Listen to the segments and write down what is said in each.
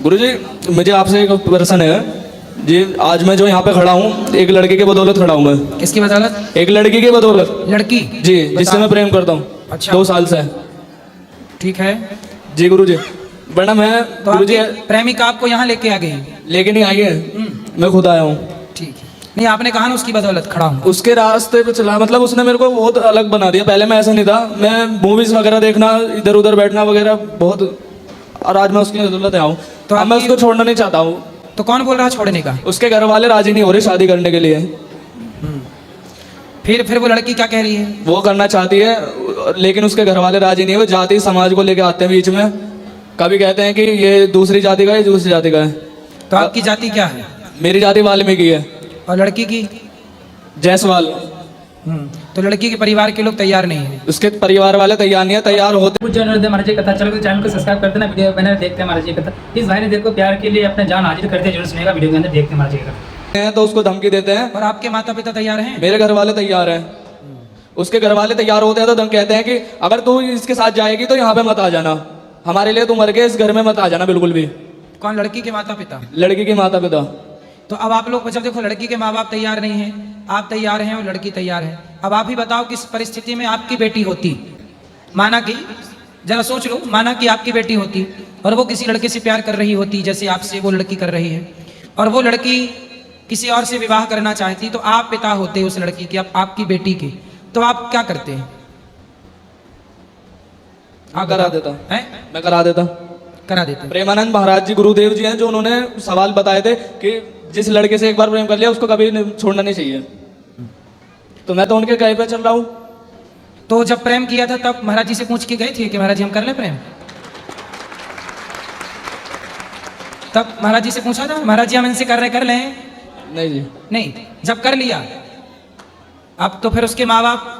गुरुजी मुझे आपसे एक प्रश्न है जी। आज मैं जो यहाँ पे खड़ा हूँ एक लड़की के बदौलत खड़ा हूँ मैं। किसकी बदौलत? एक लड़की के बदौलत। लड़की? जी, जिससे मैं प्रेम करता हूँ। अच्छा। 2 साल से। ठीक है जी गुरुजी, वरना मैं तो गुरुजी आपकी प्रेमिका आपको यहाँ लेके आ गई? लेके नहीं आई है, मैं खुद आया हूँ। ठीक है, नहीं आपने कहा ना उसकी बदौलत खड़ा हूँ। उसके रास्ते पे चला, मतलब उसने मेरे को बहुत अलग बना दिया। पहले मैं ऐसा नहीं था, मैं मूवीज वगैरह देखना, इधर उधर बैठना वगैरह बहुत, और आज मैं उसकी बदौलत आया हूँ। तो अब मैं उसको छोड़ना नहीं चाहता हूँ। तो कौन बोल रहा है छोड़ने का? उसके घर वाले राजी नहीं हो रहे शादी करने के लिए। फिर वो लड़की क्या कह रही है? वो करना चाहती है लेकिन उसके घर वाले राजी नहीं है। वो जाति समाज को लेके आते हैं बीच में। कभी कहते हैं कि ये दूसरी जाति का है, दूसरी जाति का है। तो आपकी जाति क्या है? मेरी जाति वाल्मीकि है। और लड़की की? जायसवाल। तो लड़की के परिवार के लोग तैयार नहीं है? उसके परिवार वाले तैयार नहीं है, तैयार होते। कुछ जो महाराज जी कथा चलो तो चैनल को सब्सक्राइब कर देना, वीडियो बनाए देखते हैं महाराज जी कथा। इस भाई ने देखो प्यार के लिए अपने जान हाजिर करते हैं, जरूर सुनेगा वीडियो के अंदर, देखते हैं महाराज जी कथा। हैं तो उसको धमकी देते हैं। और आपके माता पिता तैयार हैं? मेरे घर वाले तैयार हैं। उसके घर वाले तैयार होते हैं तो कहते हैं कि अगर तू इसके साथ जाएगी तो यहाँ पे मत आ जाना, हमारे लिए तू मर गए, इस घर में मत आ जाना बिल्कुल भी। कौन? लड़की के माता पिता? लड़की के माता पिता। तो अब आप लोग जब देखो लड़की के माँ बाप तैयार नहीं है, आप तैयार हैं और लड़की तैयार है। अब आप ही बताओ किस परिस्थिति में आपकी बेटी होती, माना कि जरा सोच लो, माना कि आपकी बेटी होती और वो किसी लड़के से प्यार कर रही होती जैसे आपसे वो लड़की कर रही है, और वो लड़की किसी और से विवाह करना चाहती, तो आप पिता होते उस लड़की के, आपकी बेटी के, तो आप क्या करते हैं? आप करा देता हैं? मैं करा देता। करा देते हैं। प्रेमानंद महाराज जी गुरुदेव जी हैं जो उन्होंने सवाल बताए थे कि जिस लड़के से एक बार प्रेम कर लिया उसको कभी छोड़ना नहीं चाहिए। तो मैं तो उनके कहे पे चल रहा हूँ। तो जब प्रेम किया था तब महाराज जी से पूछ के गए थे कि महाराज जी हम कर लें प्रेम? तब महाराज जी से पूछा था महाराज जी हम इनसे कर लें? नहीं जी। नहीं। जब कर लिया अब तो फिर उसके माँ बाप,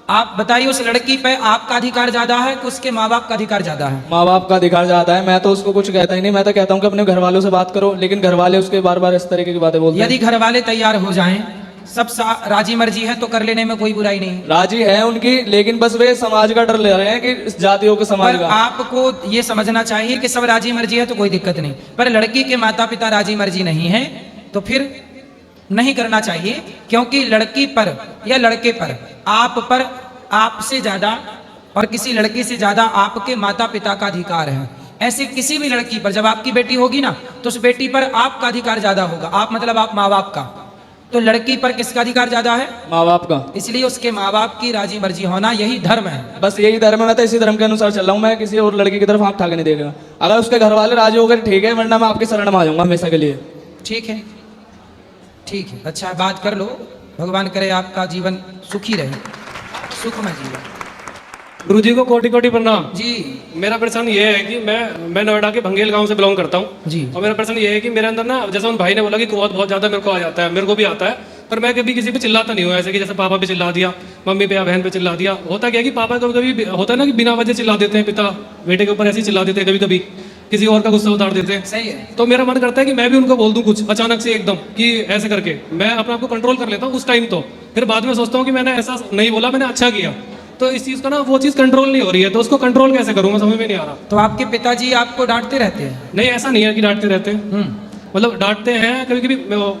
आप बताइए उस लड़की पे आपका अधिकार ज्यादा है कि उसके माँ बाप का अधिकार ज्यादा है? माँ बाप का अधिकार ज्यादा है। मैं तो उसको कुछ कहता ही नहीं। मैं तो कहता हूँ कि अपने घर वालों से बात करो, लेकिन घर वाले उसके बार बार इस तरीके की बातें बोलते हैं। यदि घर वाले तैयार हो जाएं, सब राजी मर्जी है तो कर लेने में कोई बुराई नहीं। राजी है उनकी, लेकिन बस वे समाज का डर ले रहे हैं कि इस जातियों के समाज का। आपको ये समझना चाहिए कि सब राजी मर्जी है तो कोई दिक्कत नहीं, पर लड़की के माता पिता राजी मर्जी नहीं है तो फिर नहीं करना चाहिए, क्योंकि लड़की पर या लड़के पर, आप पर आपसे ज्यादा और किसी लड़की से ज्यादा आपके माता पिता का अधिकार है। ऐसे किसी भी लड़की पर जब आपकी बेटी होगी ना तो उस बेटी पर आपका अधिकार ज्यादा होगा। आप मतलब आप माँ बाप का। तो लड़की पर किसका अधिकार ज्यादा है? माँ बाप का। इसलिए उसके माँ बाप की राजी मर्जी होना यही धर्म है। बस यही धर्म है। मैं तो इसी धर्म के अनुसार चल रहा हूँ। मैं किसी और लड़की की तरफ आँख उठा के नहीं देगा। अगर उसके घर वाले राजी हो गए ठीक है, वरना मैं आपके शरण में आ जाऊंगा हमेशा के लिए। ठीक है, ठीक है, अच्छा बात कर लो। भगवान करे आपका जीवन सुखी रहे, सुखमय जीवन। गुरु जी को कोटि कोटि प्रणाम जी। मेरा प्रश्न ये है कि मैं नोएडा के भंगेल गांव से बिलोंग करता हूँ जी। और मेरा प्रश्न ये है कि मेरे अंदर ना, जैसा उन भाई ने बोला कि क्रोध बहुत ज्यादा मेरे को आ जाता है, मेरे को भी आता है, पर मैं कभी किसी पे चिल्लाता नहीं हूँ। ऐसे कि जैसे पापा पे चिल्ला दिया, मम्मी पे या बहन पे चिल्ला दिया। होता क्या है कि पापा कभी कभी होता है ना कि बिना वजह चिल्ला देते हैं, पिता बेटे के ऊपर ऐसे ही चिल्ला देते हैं, कभी कभी किसी और का गुस्सा उतार देते हैं। सही है। तो मेरा मन करता है कि मैं भी उनको बोल दूं कुछ अचानक से एकदम कि ऐसे करके मैं अपने आप को कंट्रोल कर लेता हूँ उस टाइम। तो फिर बाद में सोचता हूँ कि मैंने ऐसा नहीं बोला, मैंने अच्छा किया। तो इस चीज का ना, वो चीज कंट्रोल नहीं हो रही है, तो उसको कंट्रोल कैसे करूँ मैं समझ में नहीं आ रहा। तो आपके पिताजी आपको डांटते रहते हैं? नहीं, ऐसा नहीं है कि डांटते रहते हैं, मतलब डांटते हैं कभी कभी।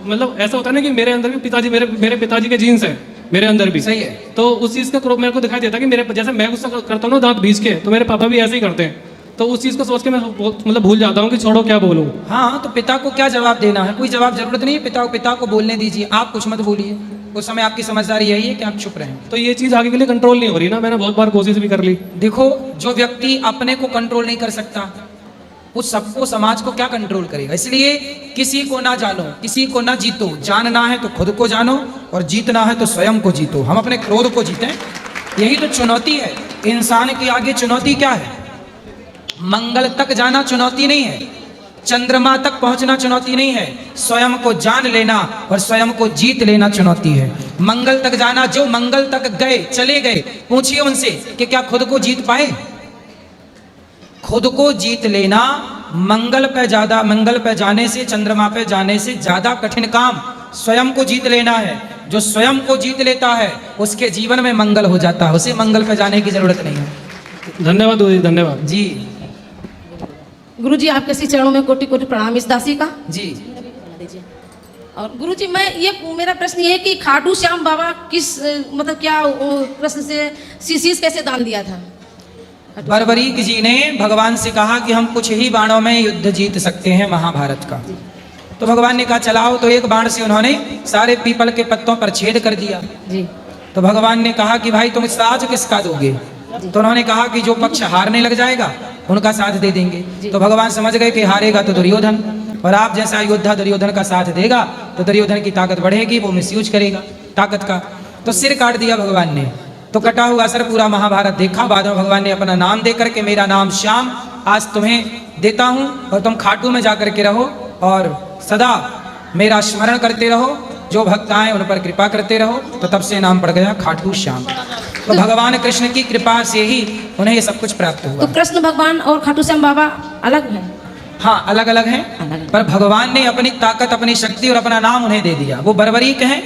मतलब ऐसा होता है ना कि मेरे अंदर भी पिताजी, मेरे पिताजी के जीन्स है मेरे अंदर भी। सही है। तो उस चीज का मेरे को दिखाई देता है कि मेरे जैसे मैं गुस्सा करता हूँ ना दांत भींच के, तो मेरे पापा भी ऐसे ही करते हैं। तो उस चीज को सोच के मैं मतलब भूल जाता हूँ कि छोड़ो क्या बोलूँ। हाँ, तो पिता को क्या जवाब देना है? कोई जवाब जरूरत नहीं है। पिता को बोलने दीजिए, आप कुछ मत बोलिए। उस समय आपकी समझदारी यही है कि आप चुप रहें। तो ये चीज आगे के लिए कंट्रोल नहीं हो रही ना, मैंने बहुत बार कोशिश भी कर ली। देखो, जो व्यक्ति अपने को कंट्रोल नहीं कर सकता वो सबको, समाज को क्या कंट्रोल करेगा? इसलिए किसी को ना जानो, किसी को ना जीतो। जानना है तो खुद को जानो और जीतना है तो स्वयं को जीतो। हम अपने क्रोध को जीतें, यही तो चुनौती है। इंसान के आगे चुनौती क्या है? मंगल तक जाना चुनौती नहीं है, चंद्रमा तक पहुंचना चुनौती नहीं है, स्वयं को जान लेना और स्वयं को जीत लेना चुनौती है। मंगल तक जाना, जो मंगल तक गए, चले गए, पूछिए उनसे कि क्या खुद को जीत पाए? खुद को जीत लेना मंगल पे जाने से, चंद्रमा पे जाने से ज्यादा कठिन काम स्वयं को जीत लेना है। जो स्वयं को जीत लेता है उसके जीवन में मंगल हो जाता है, उसे मंगल पे जाने की जरूरत नहीं है। धन्यवाद, धन्यवाद जी। गुरुजी आपके श्री चरणों में कोटि कोटि प्रणाम इस दासी का। जी। और गुरुजी मैं ये मेरा प्रश्न ये है कि खाटू श्याम बाबा किस मतलब क्या प्रश्न से शीश कैसे दान दिया था? बर्बरीक जी ने भगवान से कहा कि हम कुछ ही बाणों में युद्ध जीत सकते हैं महाभारत का। तो भगवान ने कहा चलाओ, तो एक बाण से उन्होंने सारे पीपल के पत्तों पर छेद कर दिया। जी। तो भगवान ने कहा कि भाई तुम साथ किसका दोगे? तो उन्होंने कहा कि जो पक्ष हारने लग जाएगा उनका साथ दे देंगे। तो भगवान समझ गए कि हारेगा तो दुर्योधन, और आप जैसा योद्धा दुर्योधन का साथ देगा तो दुर्योधन की ताकत बढ़ेगी, वो मिसयूज करेगा ताकत का। तो सिर काट दिया भगवान ने। तो कटा हुआ सर पूरा महाभारत देखा। बाद में भगवान ने अपना नाम दे करके मेरा नाम श्याम आज तुम्हें देता हूं और तुम खाटू में जाकर के रहो और सदा मेरा स्मरण करते रहो, जो भक्त आए उन पर कृपा करते रहो। तो तब से नाम पड़ गया खाटू श्याम। तो भगवान कृष्ण की कृपा से ही उन्हें ये सब कुछ प्राप्त हुआ। तो कृष्ण भगवान और खाटू श्याम बाबा अलग हैं? हाँ, अलग अलग हैं, पर भगवान ने अपनी ताकत, अपनी शक्ति और अपना नाम उन्हें दे दिया। वो बर्बरीक हैं,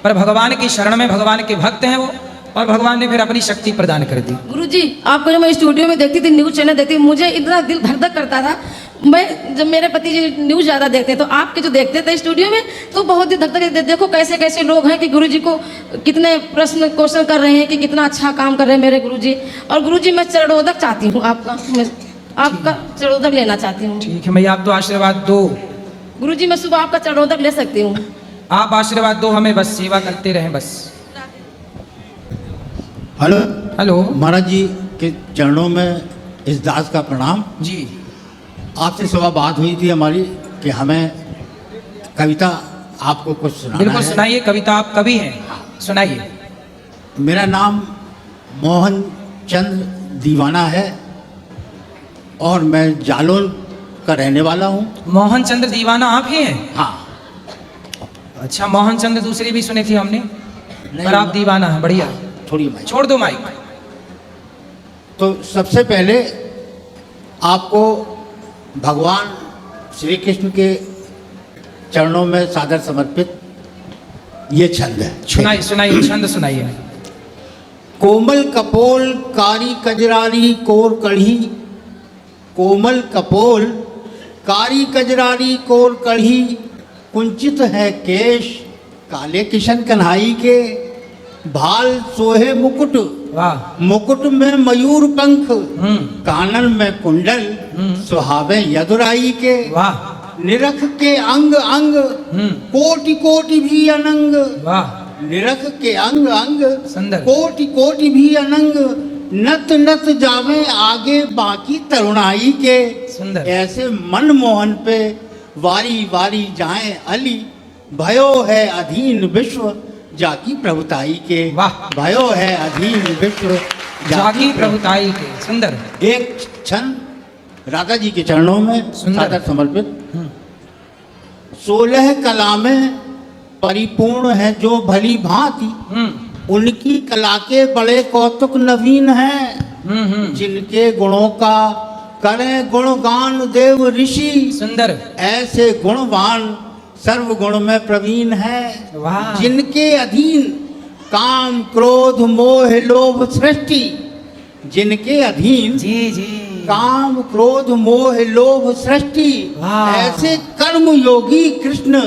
पर भगवान की शरण में भगवान के भक्त हैं वो, और भगवान ने फिर अपनी शक्ति प्रदान कर दी। गुरुजी आपको जब मैं स्टूडियो में देखती थी, न्यूज चैनल देखती थी, मुझे इतना दिल धक धक करता था। मैं जब मेरे पति जी न्यूज ज़्यादा देखते तो आपके जो देखते थे स्टूडियो में तो बहुत ही धक धक। देखो कैसे कैसे लोग हैं कि गुरुजी को कितने क्वेश्चन कर रहे हैं कि कितना अच्छा काम कर रहे हैं मेरे गुरुजी। और गुरुजी मैं चरणोदक चाहती हूँ आपका, मैं आपका चरणोदक लेना चाहती हूँ। ठीक है भैया, आप तो आशीर्वाद दो। गुरुजी मैं सुबह आपका चरणोदक ले सकती हूँ? आप आशीर्वाद दो हमें, बस सेवा करते रहें बस। हेलो हेलो महाराज जी के चरणों में इस दास का प्रणाम। जी। आपसे सुबह बात हुई थी हमारी कि हमें कविता आपको कुछ सुनाना बिल्कुल है। सुनाइए, कविता आप कवि हैं, सुनाइए। मेरा नाम मोहन चंद्र दीवाना है और मैं जालोर का रहने वाला हूँ। मोहन चंद्र दीवाना आप ही हैं? हाँ। अच्छा, मोहन चंद्र दूसरी भी सुनी थी हमने, नहीं, पर आप दीवाना हैं, बढ़िया। थोड़ी माइक छोड़ दो माइक। तो सबसे पहले आपको भगवान श्री कृष्ण के चरणों में सादर समर्पित ये छंद है। सुनाइए सुनाइए, छंद सुनाइए। कोमल कपोल कारी कजरारी कोर कढ़ी, कोमल कपोल कारी कजरारी कोर कढ़ी, कुंचित है केश काले किशन कन्हाई के, भाल सोहे मुकुट वाह। मुकुट में मयूर पंख, कानन में कुंडल सुहावे यदुराई के, वाह। निरख के अंग अंग कोटि कोटि भी अनंग, वाह। निरख के अंग अंग सुंदर। कोटि कोटि भी अनंग, नत नत जावे आगे बाकी तरुणाई के, सुंदर। ऐसे मनमोहन पे वारी वारी जाए अली, भयो है अधीन विश्व जाकी प्रभुताई के। वाह। भयो है अधीन विश्व जागी प्रभुताई के। सुंदर। एक छंद राधा जी के चरणों में सुंदर। सादर समर्पित। 16 कलामें परिपूर्ण है जो भली भांति, उनकी कला के बड़े कौतुक नवीन हैं, जिनके गुणों का करें गुणगान देव ऋषि, सुंदर। ऐसे गुणवान सर्व गुण में प्रवीण है, वाह। जिनके अधीन काम क्रोध मोह लोभ सृष्टि, जिनके अधीन जी जी। काम क्रोध मोह लोभ सृष्टि, वाह। ऐसे कर्म योगी कृष्ण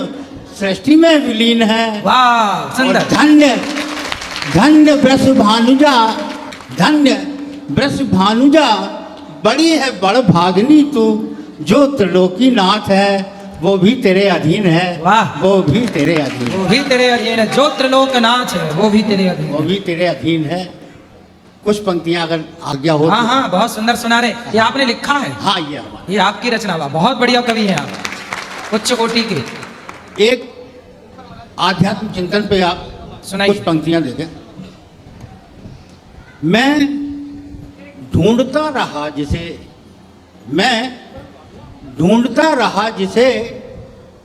सृष्टि में विलीन है। वाह, और सुंदर। धन्य धन्य वृष भानुजा, धन्य वृष भानुजा, बड़ी है बड़ भागनी तू, जो त्रिलोकी नाथ है वो भी तेरे अधीन है। वाह। वो भी तेरे अधीन है। वो भी तेरे अधीन है, जो त्रिलोकनाथ है वो भी तेरे अधीन वो है। भी तेरे अधीन है। कुछ पंक्तियां अगर आज्ञा हो हाँ तो। हाँ, बहुत सुंदर सुना रहे। ये आपने लिखा है? हाँ, ये हमारा ये आपकी रचना हुआ, बहुत बढ़िया कवि हैं आप, उच्च कोटि के। एक आध्यात्म चिंतन पे आप सुनाइए। कुछ पंक्तियां देखें। मैं ढूंढता रहा जिसे, मैं ढूंढता रहा जिसे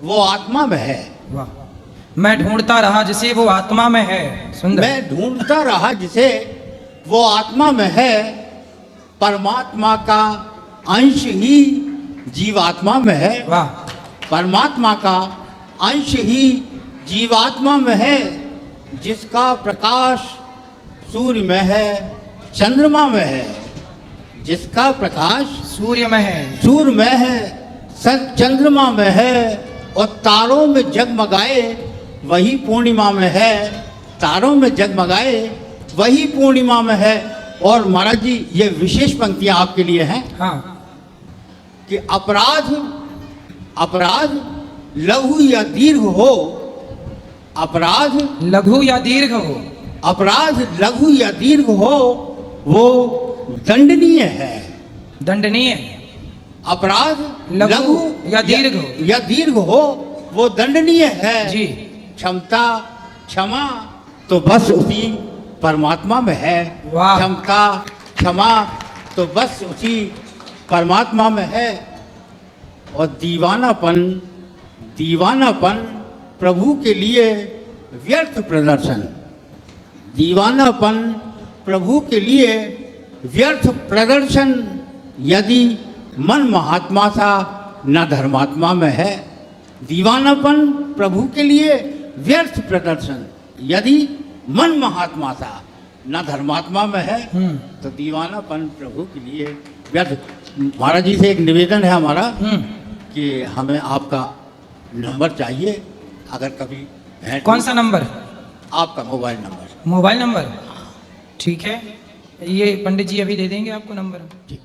वो आत्मा में है। वाह। मैं ढूंढता रहा जिसे वो आत्मा में है। सुंदर। मैं ढूंढता रहा जिसे वो आत्मा में है, परमात्मा का अंश ही जीवात्मा में है। वाह। परमात्मा का अंश ही जीवात्मा में है, जिसका प्रकाश सूर्य में है, चंद्रमा में है, जिसका प्रकाश सूर्य में है, सूर्य में है, चंद्रमा में है और तारों में जगमगाए वही पूर्णिमा में है, तारों में जगमगाए वही पूर्णिमा में है। और महाराज जी ये विशेष पंक्तियां आपके लिए हैं हाँ, कि अपराध अपराध लघु या दीर्घ हो, अपराध लघु या दीर्घ हो, अपराध लघु या दीर्घ हो वो दंडनीय है। दंडनीय। अपराध लघु या दीर्घ हो, या दीर्घ हो वो दंडनीय है जी। क्षमता क्षमा तो बस उसी परमात्मा में है। वाह। क्षमता क्षमा तो बस उसी परमात्मा में है। और दीवानापन दीवानापन प्रभु के लिए व्यर्थ प्रदर्शन, दीवानापन प्रभु के लिए व्यर्थ प्रदर्शन यदि मन महात्मा सा न धर्मात्मा में है। दीवानापन प्रभु के लिए व्यर्थ प्रदर्शन यदि मन महात्मा सा न धर्मात्मा में है तो दीवानापन प्रभु के लिए व्यर्थ। महाराज जी से एक निवेदन है हमारा कि हमें आपका नंबर चाहिए, अगर कभी भेंट कौन सा नंबर? आपका मोबाइल नंबर। मोबाइल नंबर, ठीक है, ये पंडित जी अभी दे देंगे आपको नंबर। ठीक।